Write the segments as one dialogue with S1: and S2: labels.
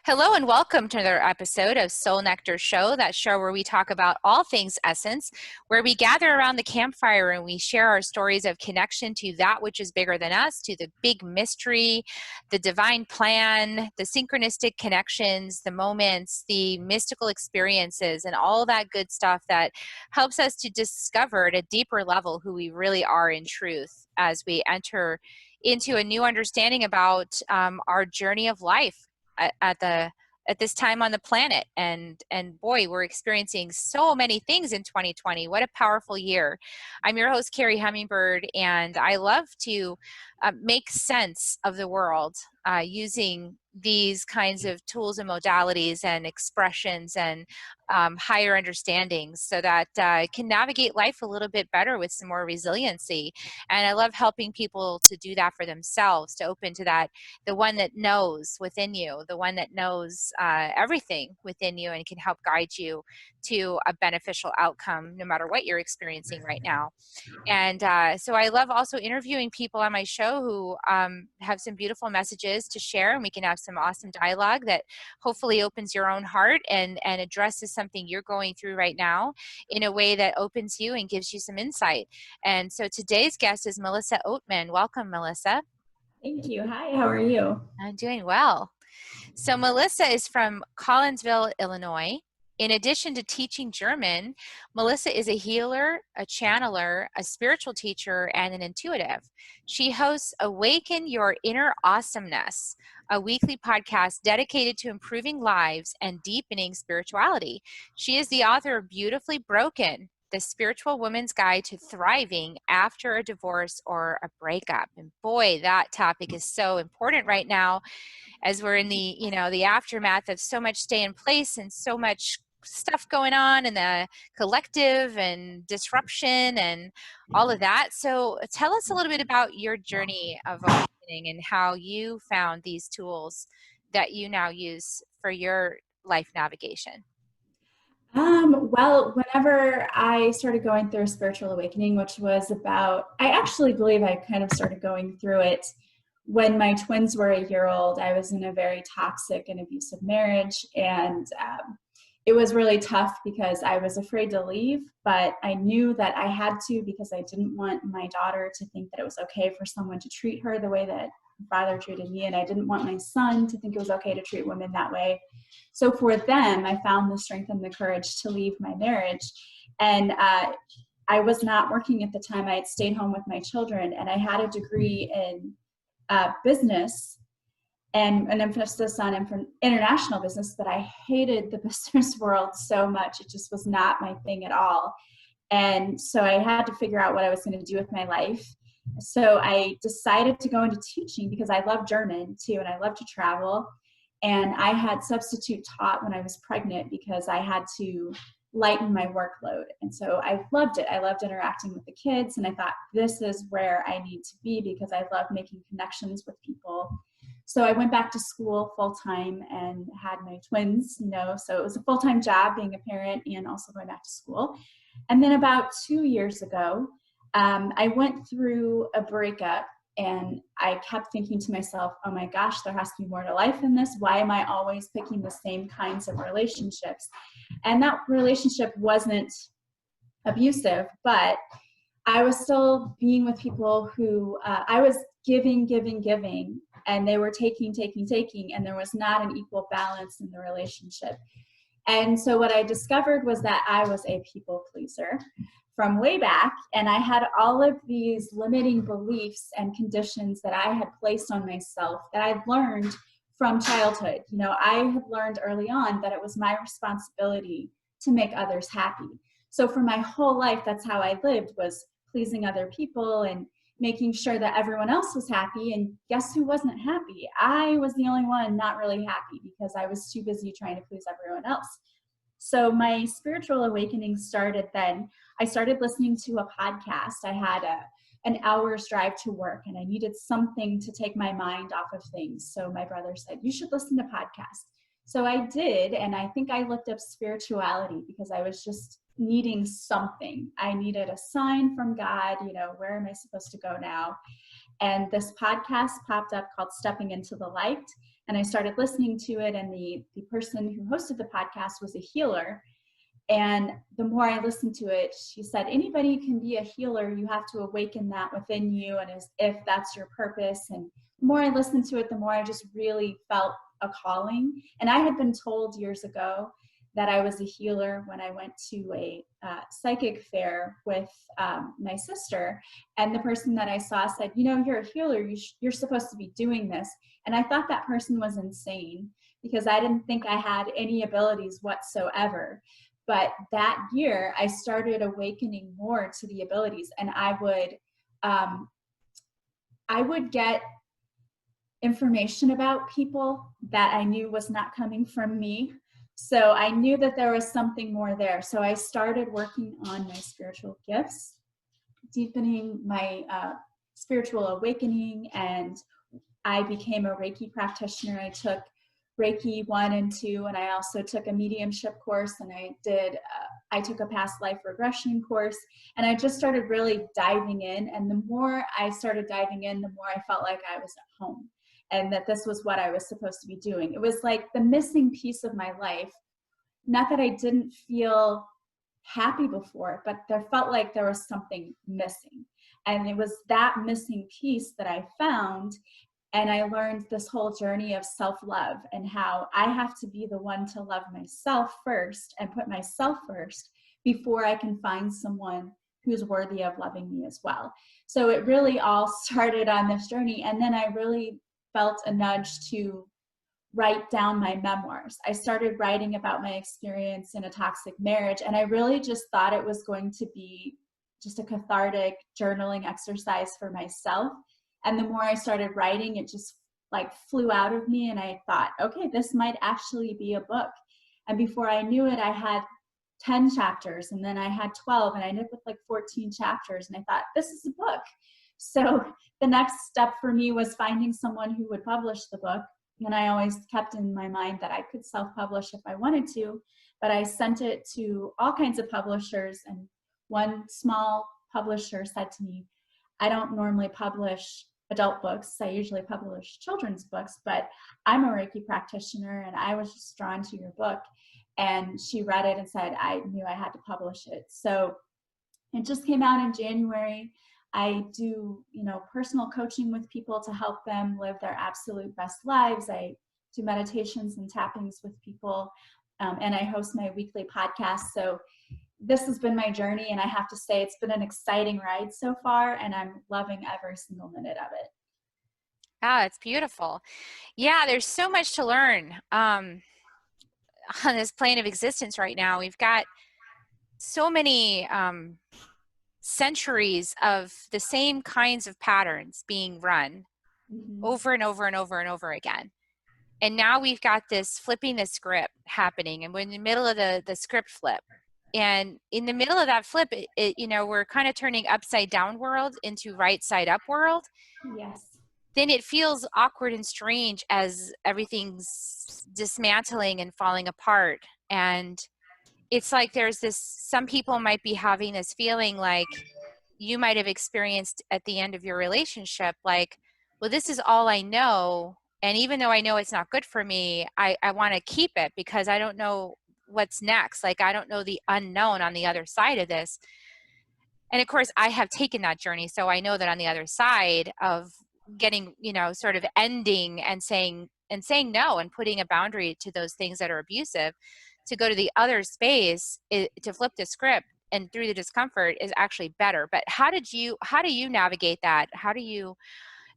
S1: Hello and welcome to another episode of Soul Nectar Show, that show where we talk about all things essence, where we gather around the campfire and we share our stories of connection to that which is bigger than us, to the big mystery, the divine plan, the synchronistic connections, the moments, the mystical experiences, and all that good stuff that helps us to discover at a deeper level who we really are in truth as we enter into a new understanding about our journey of life at this time on the planet. And boy, we're experiencing so many things in 2020. What a powerful year. I'm your host, Carrie Hummingbird, and I love to make sense of the world using these kinds of tools and modalities and expressions and higher understandings so that I can navigate life a little bit better with some more resiliency. And I love helping people to do that for themselves, to open to that, the one that knows within you, the one that knows everything within you and can help guide you to a beneficial outcome no matter what you're experiencing right now. And so I love also interviewing people on my show who have some beautiful messages to share, and we can have some awesome dialogue that hopefully opens your own heart and addresses something you're going through right now in a way that opens you and gives you some insight. And so today's guest is Melissa Oatman. Welcome, Melissa.
S2: Thank you. Hi, how are you?
S1: I'm doing well. So Melissa is from Collinsville, Illinois. In addition to teaching German, Melissa is a healer, a channeler, a spiritual teacher, and an intuitive. She hosts Awaken Your Inner Awesomeness, a weekly podcast dedicated to improving lives and deepening spirituality. She is the author of Beautifully Broken, the Spiritual Woman's Guide to Thriving After a Divorce or a Breakup. And boy, that topic is so important right now as we're in the aftermath of so much stay in place and so much stuff going on in the collective and disruption and all of that. So tell us a little bit about your journey of awakening and how you found these tools that you now use for your life navigation.
S2: Well, whenever I started going through a spiritual awakening, which was I actually believe I kind of started going through it when my twins were a year old. I was in a very toxic and abusive marriage, and it was really tough because I was afraid to leave, but I knew that I had to because I didn't want my daughter to think that it was okay for someone to treat her the way that father treated me, and I didn't want my son to think it was okay to treat women that way. So for them, I found the strength and the courage to leave my marriage. And I was not working at the time. I had stayed home with my children, and I had a degree in business and an emphasis on international business, but I hated the business world so much. It just was not my thing at all. And so I had to figure out what I was going to do with my life. So I decided to go into teaching because I love German too, and I love to travel. And I had substitute taught when I was pregnant because I had to lighten my workload. And so I loved it. I loved interacting with the kids, and I thought, this is where I need to be because I love making connections with people. So I went back to school full-time and had my twins, so it was a full-time job being a parent and also going back to school. And then about 2 years ago, I went through a breakup, and I kept thinking to myself, oh my gosh, there has to be more to life than this. Why am I always picking the same kinds of relationships? And that relationship wasn't abusive, but I was still being with people who I was giving, and they were taking, and there was not an equal balance in the relationship. And so what I discovered was that I was a people pleaser from way back, and I had all of these limiting beliefs and conditions that I had placed on myself that I'd learned from childhood. I had learned early on that it was my responsibility to make others happy. So for my whole life, that's how I lived, was pleasing other people and making sure that everyone else was happy. And guess who wasn't happy? I was the only one not really happy because I was too busy trying to please everyone else. So my spiritual awakening started then. I started listening to a podcast. I had an hour's drive to work, and I needed something to take my mind off of things. So my brother said, you should listen to podcasts. So I did, and I think I looked up spirituality because I was just needing something. I needed a sign from God, where am I supposed to go now? And this podcast popped up called Stepping into the Light. And I started listening to it, and the person who hosted the podcast was a healer. And the more I listened to it, she said, anybody can be a healer. You have to awaken that within you, and as if that's your purpose. And the more I listened to it, the more I just really felt a calling. And I had been told years ago that I was a healer when I went to a psychic fair with my sister. And the person that I saw said, you know, you're a healer. You're supposed to be doing this. And I thought that person was insane because I didn't think I had any abilities whatsoever. But that year, I started awakening more to the abilities, and I would get information about people that I knew was not coming from me. So I knew that there was something more there. So I started working on my spiritual gifts, deepening my spiritual awakening, and I became a Reiki practitioner. I took Reiki 1 and 2, and I also took a mediumship course, and I took a past life regression course, and I just started really diving in. And the more I started diving in, the more I felt like I was at home, and that this was what I was supposed to be doing. It was like the missing piece of my life. Not that I didn't feel happy before, but there felt like there was something missing. And it was that missing piece that I found. And I learned this whole journey of self-love and how I have to be the one to love myself first and put myself first before I can find someone who's worthy of loving me as well. So it really all started on this journey. And then I really felt a nudge to write down my memoirs. I started writing about my experience in a toxic marriage. And I really just thought it was going to be just a cathartic journaling exercise for myself. And the more I started writing, it just like flew out of me. And I thought, okay, this might actually be a book. And before I knew it, I had 10 chapters, and then I had 12, and I ended up with like 14 chapters. And I thought, this is a book. So the next step for me was finding someone who would publish the book. And I always kept in my mind that I could self-publish if I wanted to, but I sent it to all kinds of publishers. And one small publisher said to me, I don't normally publish adult books. I usually publish children's books, but I'm a Reiki practitioner, and I was just drawn to your book. And she read it and said, I knew I had to publish it. So it just came out in January. I do, personal coaching with people to help them live their absolute best lives. I do meditations and tappings with people, and I host my weekly podcast. So this has been my journey, and I have to say it's been an exciting ride so far, and I'm loving every single minute of it.
S1: Ah, it's beautiful. Yeah, there's so much to learn on this plane of existence right now. We've got so many centuries of the same kinds of patterns being run over and over and over and over again. And now we've got this flipping the script happening, and we're in the middle of the script flip. And in the middle of that flip, we're kind of turning upside down world into right side up world.
S2: Yes.
S1: Then it feels awkward and strange as everything's dismantling and falling apart. And it's like some people might be having this feeling like you might have experienced at the end of your relationship, like, well, this is all I know. And even though I know it's not good for me, I want to keep it because I don't know what's next. Like, I don't know the unknown on the other side of this. And of course, I have taken that journey. So I know that on the other side of getting, sort of ending and saying no and putting a boundary to those things that are abusive, to go to the other space, to flip the script and through the discomfort is actually better. But how do you navigate that? How do you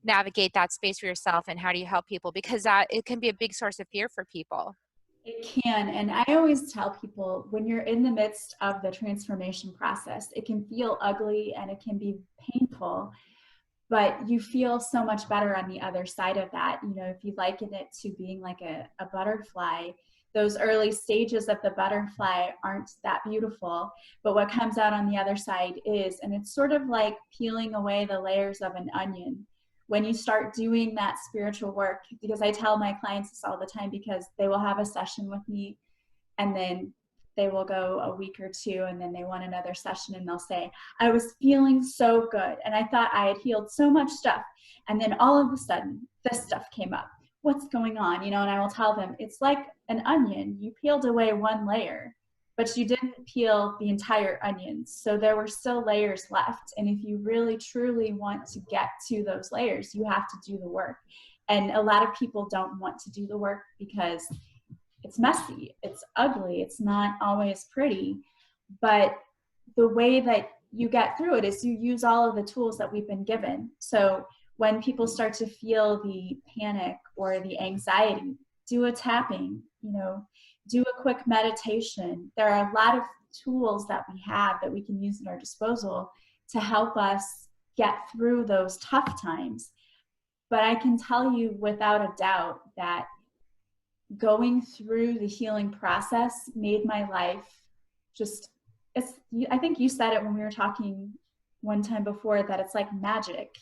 S1: navigate that space for yourself, and how do you help people? Because it can be a big source of fear for people.
S2: It can. And I always tell people, when you're in the midst of the transformation process, it can feel ugly and it can be painful, but you feel so much better on the other side of that. If you liken it to being like a butterfly, those early stages of the butterfly aren't that beautiful, but what comes out on the other side is, and it's sort of like peeling away the layers of an onion. When you start doing that spiritual work, because I tell my clients this all the time, because they will have a session with me and then they will go a week or two and then they want another session and they'll say, I was feeling so good and I thought I had healed so much stuff. And then all of a sudden this stuff came up. what's going on? And I will tell them, it's like an onion. You peeled away one layer, but you didn't peel the entire onion. So there were still layers left. And if you really, truly want to get to those layers, you have to do the work. And a lot of people don't want to do the work because it's messy, it's ugly, it's not always pretty. But the way that you get through it is you use all of the tools that we've been given. So when people start to feel the panic or the anxiety, do a tapping, do a quick meditation. There are a lot of tools that we have that we can use at our disposal to help us get through those tough times. But I can tell you without a doubt that going through the healing process made my life I think you said it when we were talking one time before, that it's like magic.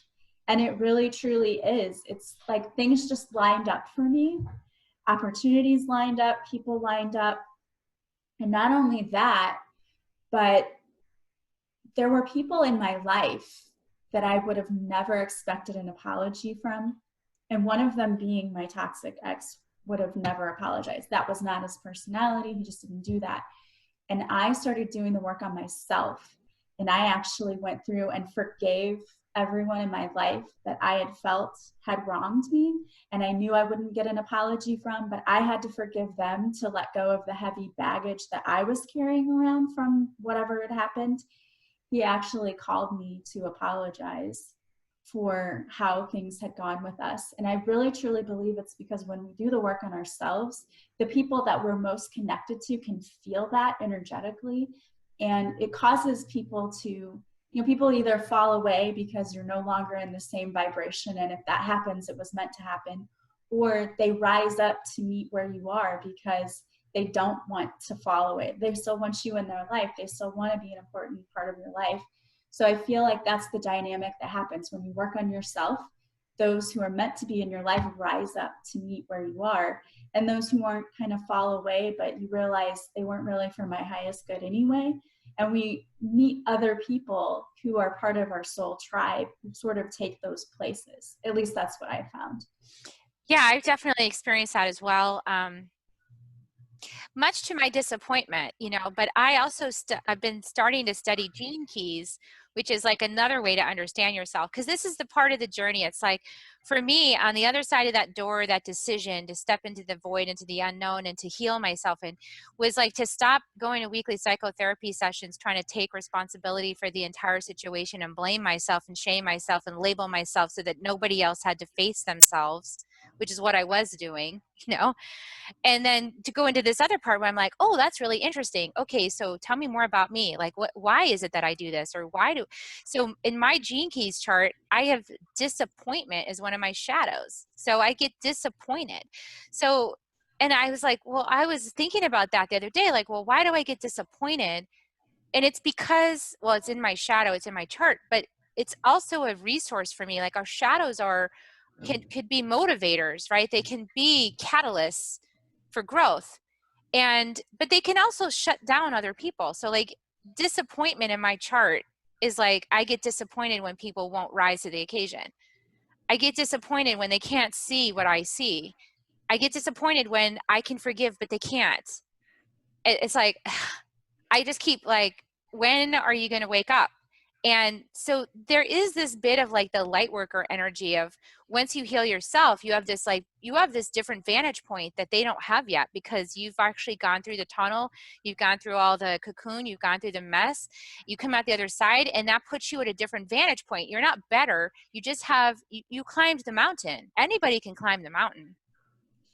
S2: And it really, truly is. It's like things just lined up for me. Opportunities lined up, people lined up. And not only that, but there were people in my life that I would have never expected an apology from. And one of them being my toxic ex would have never apologized. That was not his personality. He just didn't do that. And I started doing the work on myself. And I actually went through and forgave everyone in my life that I had felt had wronged me. And I knew I wouldn't get an apology from, but I had to forgive them to let go of the heavy baggage that I was carrying around from whatever had happened. He actually called me to apologize for how things had gone with us. And I really, truly believe it's because when we do the work on ourselves, the people that we're most connected to can feel that energetically. And it causes people to, people either fall away because you're no longer in the same vibration. And if that happens, it was meant to happen. Or they rise up to meet where you are because they don't want to fall away. They still want you in their life. They still want to be an important part of your life. So I feel like that's the dynamic that happens when you work on yourself. Those who are meant to be in your life rise up to meet where you are. And those who aren't kind of fall away, but you realize they weren't really for my highest good anyway. And we meet other people who are part of our soul tribe who sort of take those places. At least that's what I found.
S1: Yeah, I've definitely experienced that as well. Much to my disappointment, but I also I've been starting to study gene keys, which is like another way to understand yourself, because this is the part of the journey. It's like, for me, on the other side of that door, that decision to step into the void, into the unknown, and to heal myself, and was like to stop going to weekly psychotherapy sessions, trying to take responsibility for the entire situation and blame myself and shame myself and label myself so that nobody else had to face themselves, which is what I was doing, and then to go into this other part where I'm like, oh, that's really interesting. Okay, so tell me more about me. Like, why is it that I do this? Or so in my gene keys chart, I have disappointment as one of my shadows. So I get disappointed. So, and I was like, well, I was thinking about that the other day. Like, well, why do I get disappointed? And it's because, well, it's in my shadow, it's in my chart, but it's also a resource for me. Like, our shadows could be motivators, right? They can be catalysts for growth, but they can also shut down other people. So like, disappointment in my chart is like, I get disappointed when people won't rise to the occasion. I get disappointed when they can't see what I see. I get disappointed when I can forgive but they can't. It's like, I just keep like, when are you going to wake up? And so there is this bit of like the light worker energy of, once you heal yourself, you have this different vantage point that they don't have yet, because you've actually gone through the tunnel, you've gone through all the cocoon, you've gone through the mess, you come out the other side, and that puts you at a different vantage point. You're not better. You just you climbed the mountain. Anybody can climb the mountain.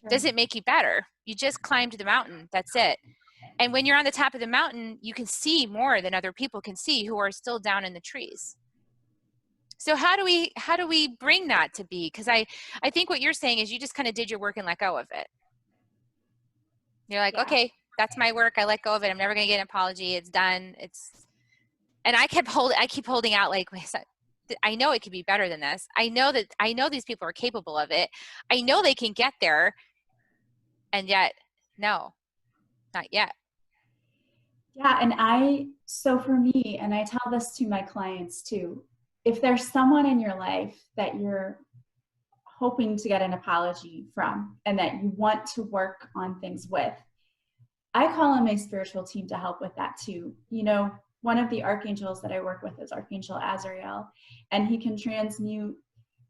S2: Sure.
S1: Does it make you better? You just climbed the mountain. That's it. And when you're on the top of the mountain, you can see more than other people can see who are still down in the trees. So how do we bring that to be? Because I think what you're saying is you just kind of did your work and let go of it. You're like,
S2: Yeah.
S1: okay, that's my work. I let go of it. I'm never going to get an apology. It's done. And I keep holding out, like, I know it could be better than this. I know these people are capable of it. I know they can get there. And yet, no, not yet.
S2: Yeah. And so for me, and I tell this to my clients too, if there's someone in your life that you're hoping to get an apology from and that you want to work on things with. I call on my spiritual team to help with that too. You know, one of the archangels that I work with is Archangel Azrael, and he can transmute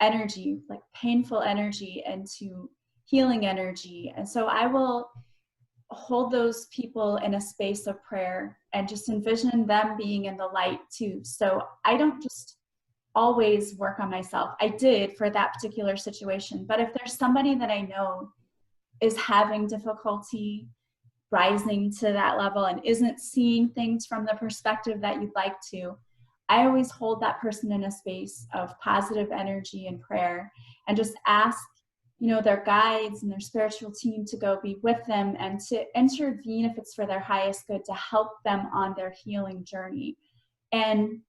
S2: energy, like painful energy, into healing energy. And so I will hold those people in a space of prayer and just envision them being in the light too. So I don't just always work on myself. I did for that particular situation. But if there's somebody that I know is having difficulty rising to that level and isn't seeing things from the perspective that you'd like to, I always hold that person in a space of positive energy and prayer and just ask, you know, their guides and their spiritual team to go be with them and to intervene if it's for their highest good, to help them on their healing journey. And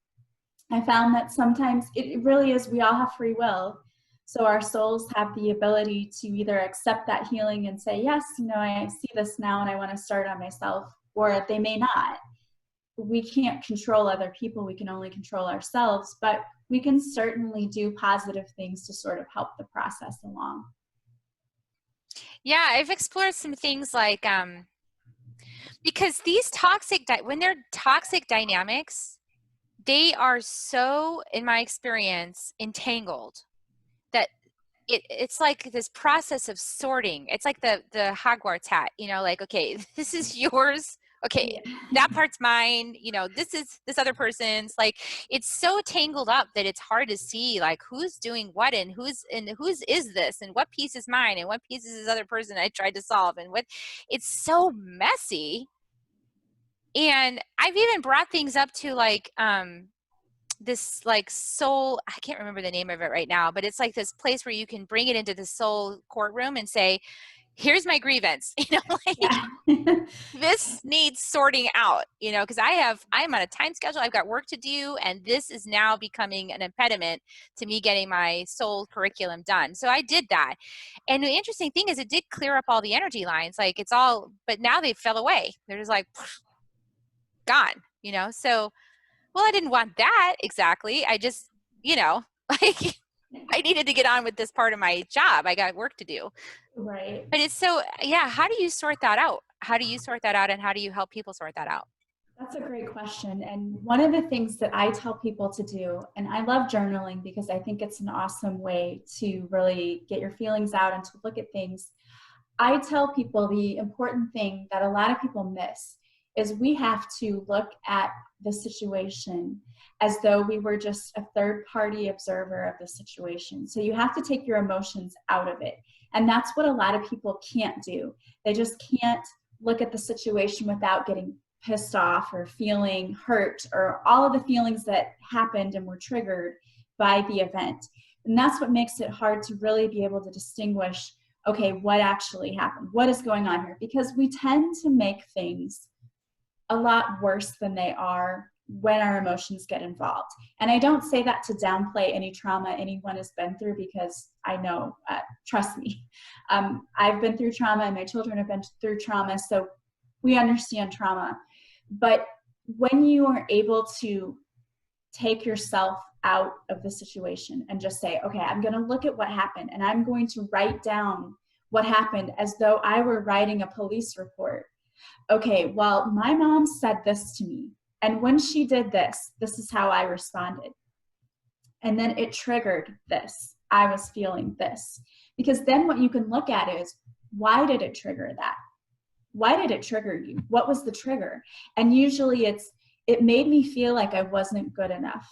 S2: I found that sometimes it really is, we all have free will. So our souls have the ability to either accept that healing and say, yes, you know, I see this now and I want to start on myself, or they may not. We can't control other people. We can only control ourselves, but we can certainly do positive things to sort of help the process along.
S1: Yeah, I've explored some things like, because these when they're toxic dynamics, they are so, in my experience, entangled that it's like this process of sorting. It's like the Hogwarts hat, you know, like, okay, this is yours. Okay, that part's mine. You know, this is this other person's. Like, it's so tangled up that it's hard to see, like, who's doing what and whose is this and what piece is mine and what piece is this other person I tried to solve and what. It's so messy. And I've even brought things up to like this like soul, I can't remember the name of it right now, but it's like this place where you can bring it into the soul courtroom and say, here's my grievance, you know, like
S2: Yeah.
S1: this needs sorting out, you know, because I'm on a time schedule, I've got work to do, and this is now becoming an impediment to me getting my soul curriculum done. So I did that. And the interesting thing is it did clear up all the energy lines, like it's all, but now they fell away. They're just like gone, you know? So, well, I didn't want that exactly. I just, you know, like I needed to get on with this part of my job. I got work to do.
S2: Right.
S1: But it's so, yeah, how do you sort that out? How do you sort that out, and how do you help people sort that out?
S2: That's a great question. And one of the things that I tell people to do, and I love journaling because I think it's an awesome way to really get your feelings out and to look at things. I tell people the important thing that a lot of people miss is we have to look at the situation as though we were just a third-party observer of the situation. So you have to take your emotions out of it. And that's what a lot of people can't do. They just can't look at the situation without getting pissed off or feeling hurt or all of the feelings that happened and were triggered by the event. And that's what makes it hard to really be able to distinguish, okay, what actually happened? What is going on here? Because we tend to make things a lot worse than they are when our emotions get involved. And I don't say that to downplay any trauma anyone has been through, because I know, trust me, I've been through trauma and my children have been through trauma, so we understand trauma. But when you are able to take yourself out of the situation and just say, okay, I'm going to look at what happened and I'm going to write down what happened as though I were writing a police report. Okay, well, my mom said this to me, and when she did this, this is how I responded. And then it triggered this. I was feeling this. Because then what you can look at is, why did it trigger that? Why did it trigger you? What was the trigger? And usually it made me feel like I wasn't good enough.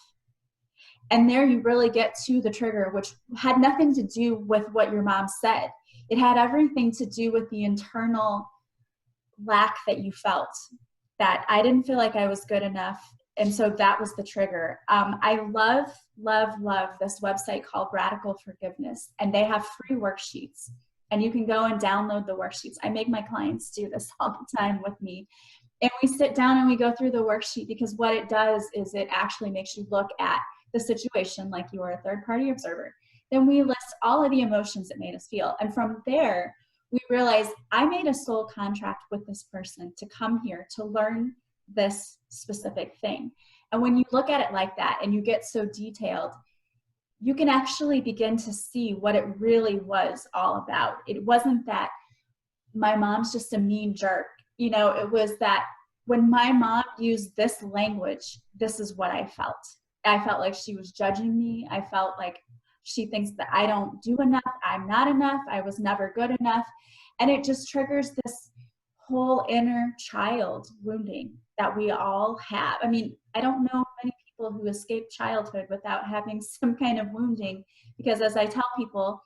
S2: And there you really get to the trigger, which had nothing to do with what your mom said. It had everything to do with the internal lack that you felt, that I didn't feel like I was good enough. And so that was the trigger. I love this website called Radical Forgiveness, and they have free worksheets, and you can go and download the worksheets. I make my clients do this all the time with me. And we sit down and we go through the worksheet, because what it does is it actually makes you look at the situation like you are a third-party observer. Then we list all of the emotions it made us feel. And from there, we realize I made a soul contract with this person to come here to learn this specific thing. And when you look at it like that and you get so detailed, you can actually begin to see what it really was all about. It wasn't that my mom's just a mean jerk. It was that when my mom used this language, this is what I felt. I felt like she was judging me. I felt like she thinks that I don't do enough. I'm not enough. I was never good enough. And it just triggers this whole inner child wounding that we all have. I mean, I don't know many people who escape childhood without having some kind of wounding, because as I tell people,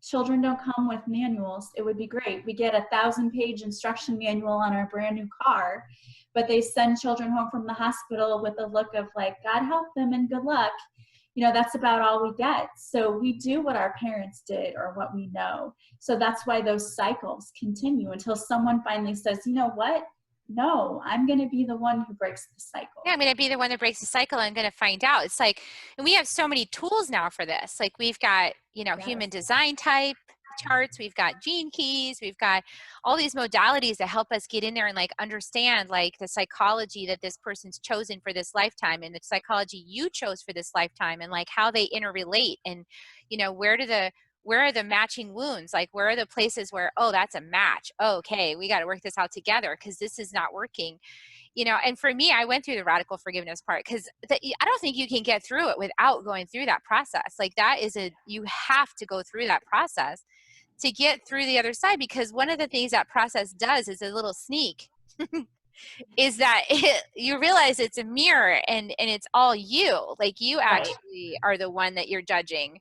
S2: children don't come with manuals. It would be great. We get 1,000-page instruction manual on our brand new car, but they send children home from the hospital with a look of like, God help them and good luck. That's about all we get. So we do what our parents did or what we know. So that's why those cycles continue until someone finally says, you know what? No, I'm going to be the one who breaks the cycle.
S1: Yeah, I'm going to be the one that breaks the cycle. I'm going to find out. It's like, and we have so many tools now for this. Like we've got,
S2: Yes.
S1: human design type charts. We've got gene keys. We've got all these modalities that help us get in there and like understand like the psychology that this person's chosen for this lifetime and the psychology you chose for this lifetime and like how they interrelate and, where are the matching wounds? Like, where are the places where, oh, that's a match. Oh, okay, we got to work this out together because this is not working. And for me, I went through the radical forgiveness part because I don't think you can get through it without going through that process. Like you have to go through that process to get through the other side, because one of the things that process does is a little sneak is that you realize it's a mirror and it's all you. Like you actually are the one that you're judging.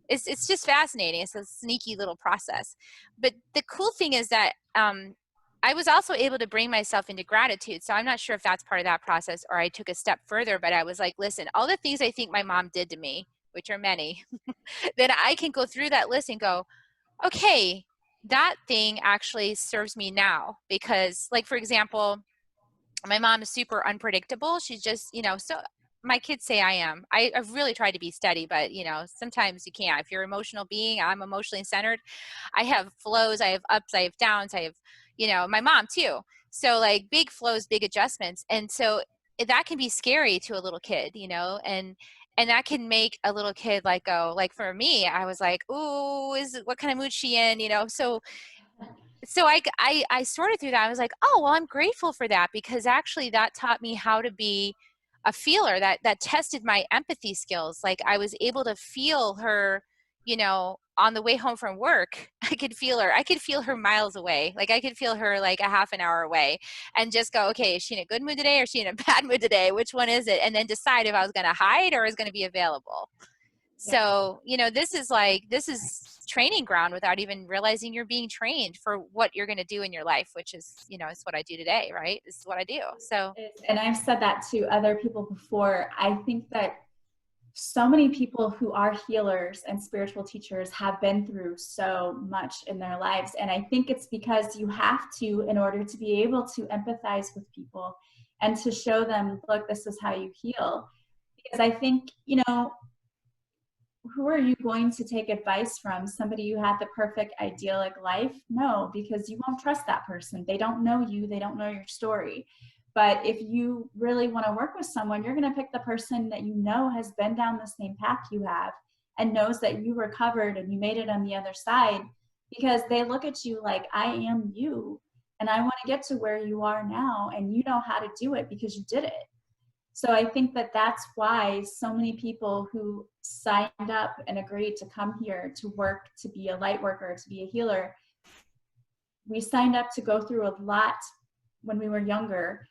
S1: It's just fascinating. It's a sneaky little process. But the cool thing is that I was also able to bring myself into gratitude. So I'm not sure if that's part of that process or I took a step further, but I was like, listen, all the things I think my mom did to me, which are many, then I can go through that list and go, okay, that thing actually serves me now. Because like, for example, my mom is super unpredictable. She's just, so my kids say I am. I've really tried to be steady, but sometimes you can't. If you're an emotional being, I'm emotionally centered. I have flows, I have ups, I have downs, I have, my mom too. So like big flows, big adjustments. And so that can be scary to a little kid, and that can make a little kid like go, like for me, I was like, ooh, what kind of mood she in, so I sorted through that. I was like, oh, well, I'm grateful for that, because actually that taught me how to be a feeler, that tested my empathy skills. Like I was able to feel her, on the way home from work. I could feel her. I could feel her miles away. Like I could feel her like a half an hour away and just go, okay, is she in a good mood today or is she in a bad mood today? Which one is it? And then decide if I was going to hide or is going to be available. So, this is training ground without even realizing you're being trained for what you're going to do in your life, which is, it's what I do today, right? This is what I do. So,
S2: and I've said that to other people before. I think that so many people who are healers and spiritual teachers have been through so much in their lives. And I think it's because you have to, in order to be able to empathize with people and to show them, look, this is how you heal. Because I think, who are you going to take advice from? Somebody who had the perfect idyllic life? No, because you won't trust that person. They don't know you. They don't know your story. But if you really want to work with someone, you're going to pick the person that you know has been down the same path you have and knows that you recovered and you made it on the other side, because they look at you like, I am you and I want to get to where you are now, and you know how to do it because you did it. So I think that that's why so many people who signed up and agreed to come here to work, to be a light worker, to be a healer, we signed up to go through a lot when we were younger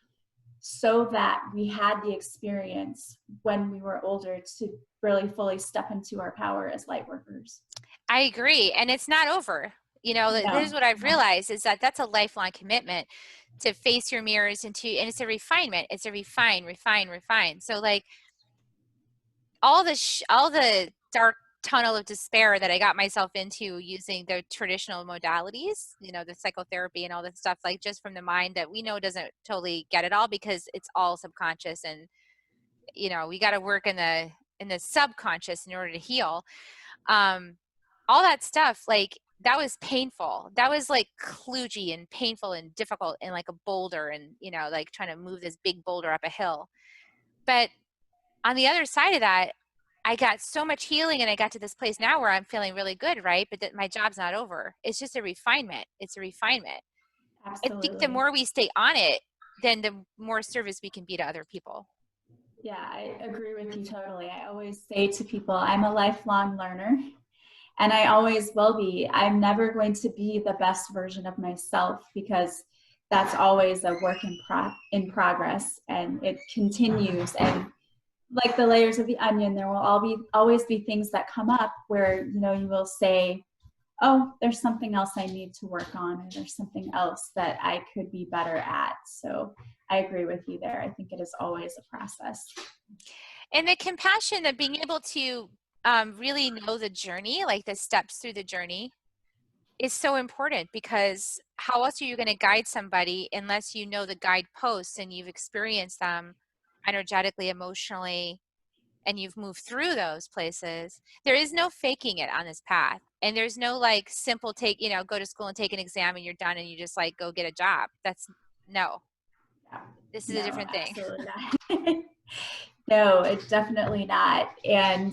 S2: so that we had the experience when we were older to really fully step into our power as light workers.
S1: I agree. And it's not over. Here's what I've realized is that that's a lifelong commitment to face your mirrors and it's a refinement. It's a refine. So like all the dark tunnel of despair that I got myself into using the traditional modalities, the psychotherapy and all this stuff, like just from the mind that we know doesn't totally get it all because it's all subconscious, and we got to work in the subconscious in order to heal. All that stuff, like that was painful. That was like kludgy and painful and difficult and like a boulder, and like trying to move this big boulder up a hill. But on the other side of that, I got so much healing and I got to this place now where I'm feeling really good, right? But that my job's not over. It's just a refinement. It's a refinement. I think the
S2: Absolutely.
S1: more we stay on it, then the more service we can be to other people.
S2: Yeah, I agree with you totally. I always say to people, I'm a lifelong learner, and I always will be. I'm never going to be the best version of myself, because that's always a work in progress, and it continues. And like the layers of the onion, there will always be things that come up where, you know, you will say, oh, there's something else I need to work on, or there's something else that I could be better at. So I agree with you there. I think it is always a process.
S1: And the compassion of being able to really know the journey, like the steps through the journey, is so important, because how else are you going to guide somebody unless you know the guideposts and you've experienced them energetically, emotionally, and you've moved through those places. There is no faking it on this path. And there's no like simple go to school and take an exam and you're done and you just like go get a job. No, this is a
S2: No,
S1: different thing.
S2: absolutely not. No, it's definitely not. And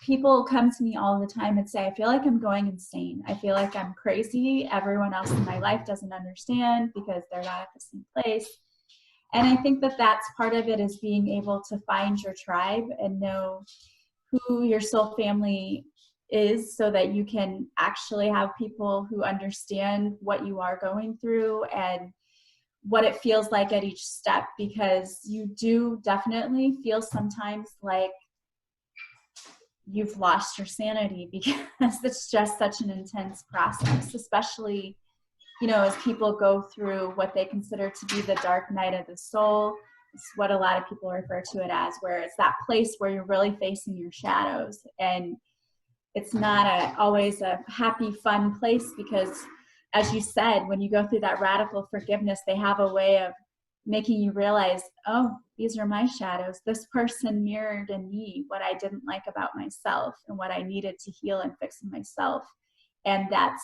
S2: people come to me all the time and say, I feel like I'm going insane. I feel like I'm crazy. Everyone else in my life doesn't understand because they're not at the same place. And I think that that's part of it, is being able to find your tribe and know who your soul family is, so that you can actually have people who understand what you are going through and what it feels like at each step, because you do definitely feel sometimes like you've lost your sanity, because it's just such an intense process, especially, you know, as people go through what they consider to be the dark night of the soul. It's what a lot of people refer to it as, where it's that place where you're really facing your shadows. And it's not always a happy, fun place, because, as you said, when you go through that radical forgiveness, they have a way of making you realize, oh, these are my shadows. This person mirrored in me what I didn't like about myself and what I needed to heal and fix in myself. And that's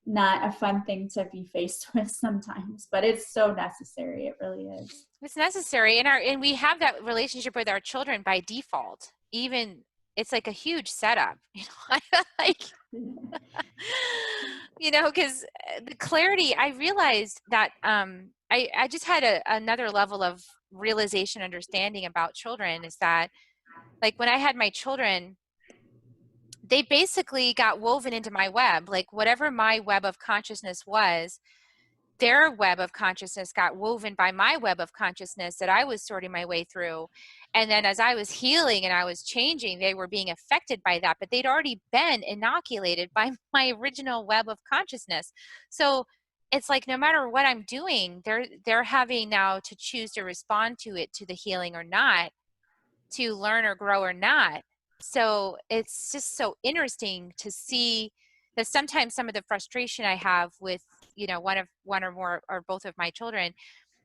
S2: not a fun thing to be faced with sometimes, but it's so necessary. It really is.
S1: It's necessary. And we have that relationship with our children by default. Even it's like a huge setup, like, because the clarity, I realized that I just had another level of realization, understanding about children, is that, like, when I had my children, they basically got woven into my web. Like, whatever my web of consciousness was, their web of consciousness got woven by my web of consciousness that I was sorting my way through. And then as I was healing and I was changing, they were being affected by that, but they'd already been inoculated by my original web of consciousness. So it's like, no matter what I'm doing, they're having now to choose to respond to it, to the healing or not, to learn or grow or not. So it's just so interesting to see that sometimes some of the frustration I have with, one or more or both of my children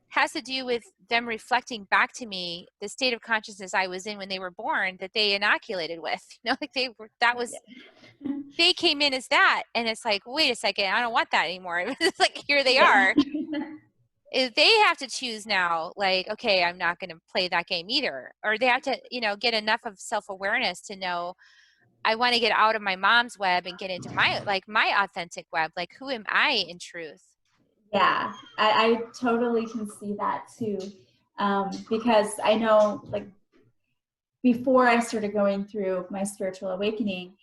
S1: has to do with them reflecting back to me the state of consciousness I was in when they were born, that they inoculated with, like they came in as that. And it's like, wait a second, I don't want that anymore. It's like, here they are. They have to choose now, like, okay, I'm not going to play that game either. Or they have to, get enough of self-awareness to know, I want to get out of my mom's web and get into my authentic web. Like, who am I in truth?
S2: Yeah, I totally can see that too. Because I know, like, before I started going through my spiritual awakening,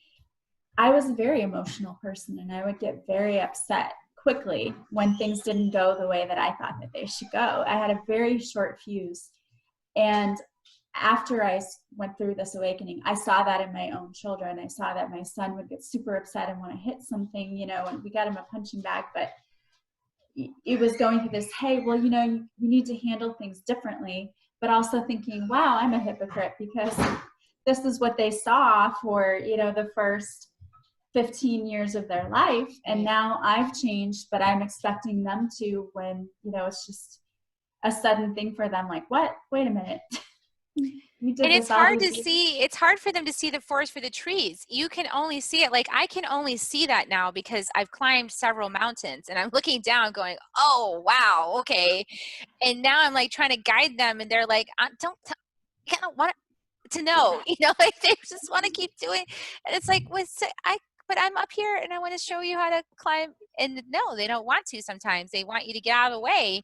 S2: I was a very emotional person, and I would get very upset quickly when things didn't go the way that I thought that they should go. I had a very short fuse. And after I went through this awakening, I saw that in my own children. I saw that my son would get super upset and want to hit something, and we got him a punching bag, but it was going through this, hey, well, you need to handle things differently, but also thinking, wow, I'm a hypocrite, because this is what they saw for, the first 15 years of their life. And now I've changed, but I'm expecting them to, when, it's just a sudden thing for them. Like, what? Wait a minute.
S1: And it's hard to see. It's hard for them to see the forest for the trees. You can only see it. Like, I can only see that now because I've climbed several mountains and I'm looking down going, oh, wow. Okay. And now I'm like trying to guide them. And they're like, I don't want to. to know, like they just want to keep doing. And it's like, but I'm up here and I want to show you how to climb. And no, they don't want to. Sometimes they want you to get out of the way.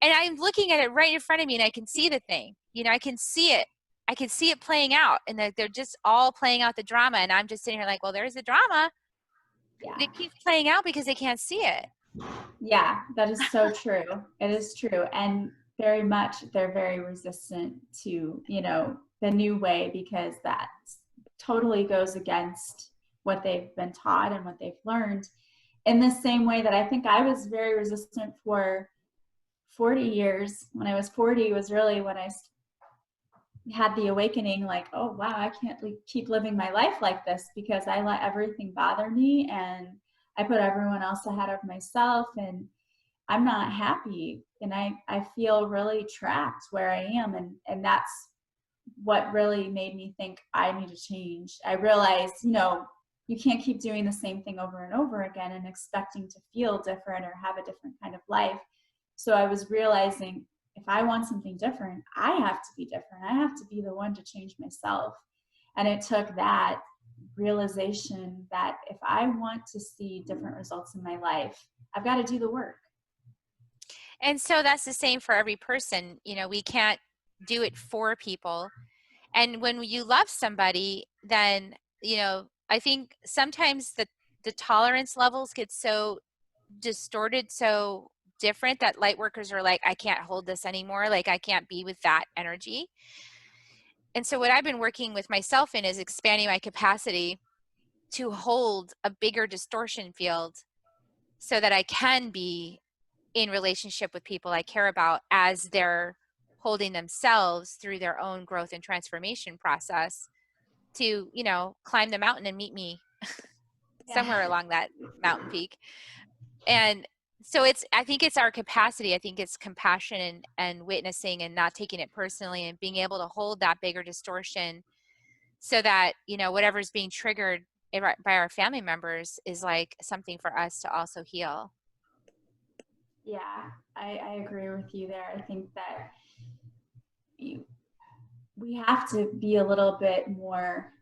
S1: And I'm looking at it right in front of me and I can see the thing, I can see it. I can see it playing out, and they're just all playing out the drama. And I'm just sitting here like, well, there's the drama.
S2: Yeah.
S1: It keeps playing out because they can't see it.
S2: Yeah, that is so true. It is true. And very much they're very resistant to, the new way, because that totally goes against what they've been taught and what they've learned. In the same way that I think I was very resistant for 40 years. When I was 40 was really when I had the awakening, like, oh wow, I can't keep living my life like this, because I let everything bother me and I put everyone else ahead of myself, and I'm not happy, and I feel really trapped where I am, and that's what really made me think I need to change. I realized, you can't keep doing the same thing over and over again and expecting to feel different or have a different kind of life. So I was realizing, if I want something different, I have to be different. I have to be the one to change myself. And it took that realization that if I want to see different results in my life, I've got to do the work.
S1: And so that's the same for every person. We can't do it for people. And when you love somebody, then, I think sometimes the tolerance levels get so distorted, so different, that light workers are like, I can't hold this anymore. Like, I can't be with that energy. And so what I've been working with myself in is expanding my capacity to hold a bigger distortion field so that I can be in relationship with people I care about as they're holding themselves through their own growth and transformation process to, climb the mountain and meet me somewhere along that mountain peak. And so I think it's our capacity. I think it's compassion and witnessing and not taking it personally and being able to hold that bigger distortion so that, whatever's being triggered by our family members is like something for us to also heal.
S2: Yeah, I agree with you there. I think that we have to be a little bit more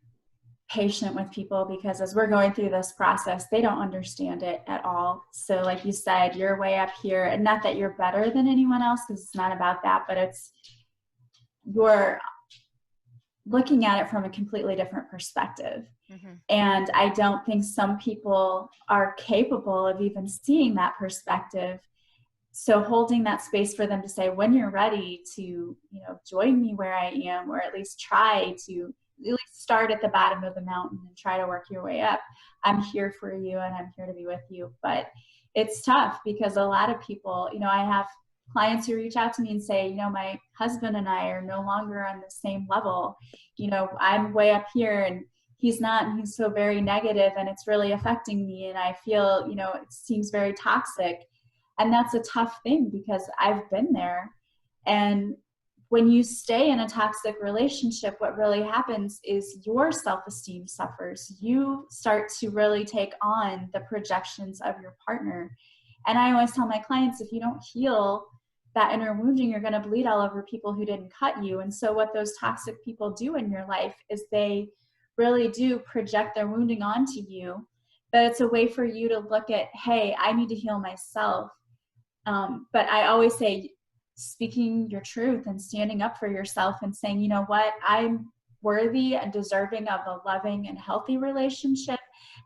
S2: patient with people, because as we're going through this process, they don't understand it at all. So like you said, you're way up here, and not that you're better than anyone else, because it's not about that, but you're looking at it from a completely different perspective. Mm-hmm. And I don't think some people are capable of even seeing that perspective. So holding that space for them to say, when you're ready to, join me where I am, or at least try to at least start at the bottom of the mountain and try to work your way up. I'm here for you and I'm here to be with you. But it's tough, because a lot of people, I have clients who reach out to me and say, my husband and I are no longer on the same level. I'm way up here and he's not, and he's so very negative and it's really affecting me. And I feel, it seems very toxic. And that's a tough thing, because I've been there. And when you stay in a toxic relationship, what really happens is your self-esteem suffers. You start to really take on the projections of your partner. And I always tell my clients, if you don't heal that inner wounding, you're going to bleed all over people who didn't cut you. And so what those toxic people do in your life is they really do project their wounding onto you. But it's a way for you to look at, hey, I need to heal myself. But I always say, speaking your truth and standing up for yourself and saying, you know what, I'm worthy and deserving of a loving and healthy relationship,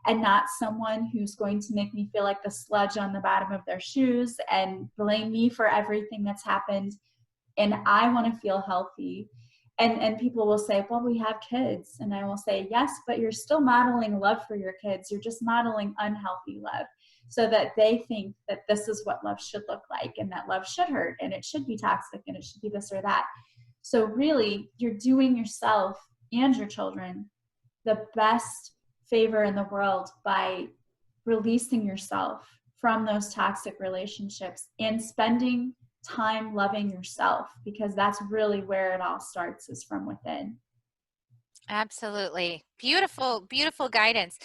S2: and not someone who's going to make me feel like the sludge on the bottom of their shoes and blame me for everything that's happened. And I want to feel healthy. And people will say, well, we have kids. And I will say, yes, but you're still modeling love for your kids. You're just modeling unhealthy love, so that they think that this is what love should look like, and that love should hurt, and it should be toxic, and it should be this or that. So really, you're doing yourself and your children the best favor in the world by releasing yourself from those toxic relationships and spending time loving yourself, because that's really where it all starts, is from within.
S1: Absolutely. Beautiful, beautiful guidance.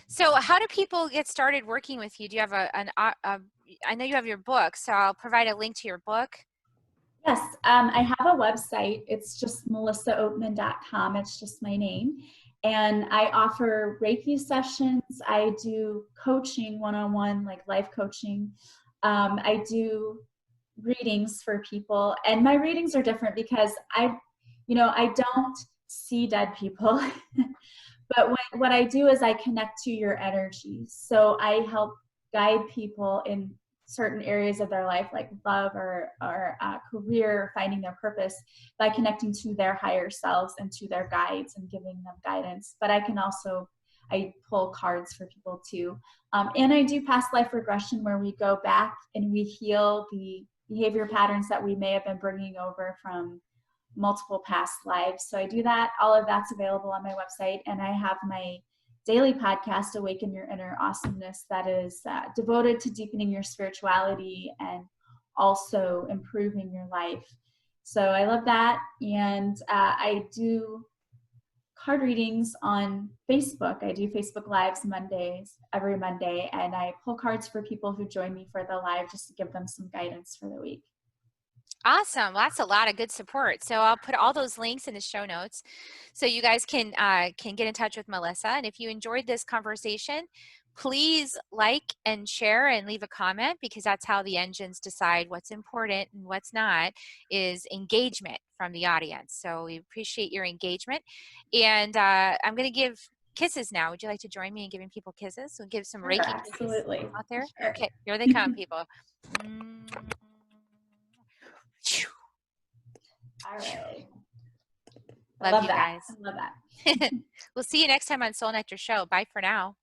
S1: So how do people get started working with you? Do you have I know you have your book, so I'll provide a link to your book.
S2: Yes, I have a website. It's just melissaoatman.com. It's just my name. And I offer Reiki sessions. I do coaching one-on-one, like life coaching. I do readings for people. And my readings are different because I don't see dead people. But what I do is I connect to your energy. So I help guide people in certain areas of their life, like love or career, finding their purpose, by connecting to their higher selves and to their guides and giving them guidance. But I pull cards for people too. And I do past life regression, where we go back and we heal the behavior patterns that we may have been bringing over from multiple past lives. So I do that. All of that's available on my website. And I have my daily podcast, Awaken Your Inner Awesomeness, that is devoted to deepening your spirituality and also improving your life. So I love that. And I do card readings on Facebook. I do Facebook Lives every Monday, and I pull cards for people who join me for the live, just to give them some guidance for the week.
S1: Awesome. That's a lot of good support. So I'll put all those links in the show notes so you guys can get in touch with Melissa. And if you enjoyed this conversation, please like and share and leave a comment, because that's how the engines decide what's important and what's not, is engagement from the audience. So we appreciate your engagement. And I'm going to give kisses now. Would you like to join me in giving people kisses? We'll give some
S2: Sure,
S1: Reiki
S2: absolutely.
S1: kisses out there.
S2: Sure.
S1: Okay, here they come, people.
S2: All right.
S1: Love you guys.
S2: I love that.
S1: We'll see you next time on Soul Nectar Show. Bye for now.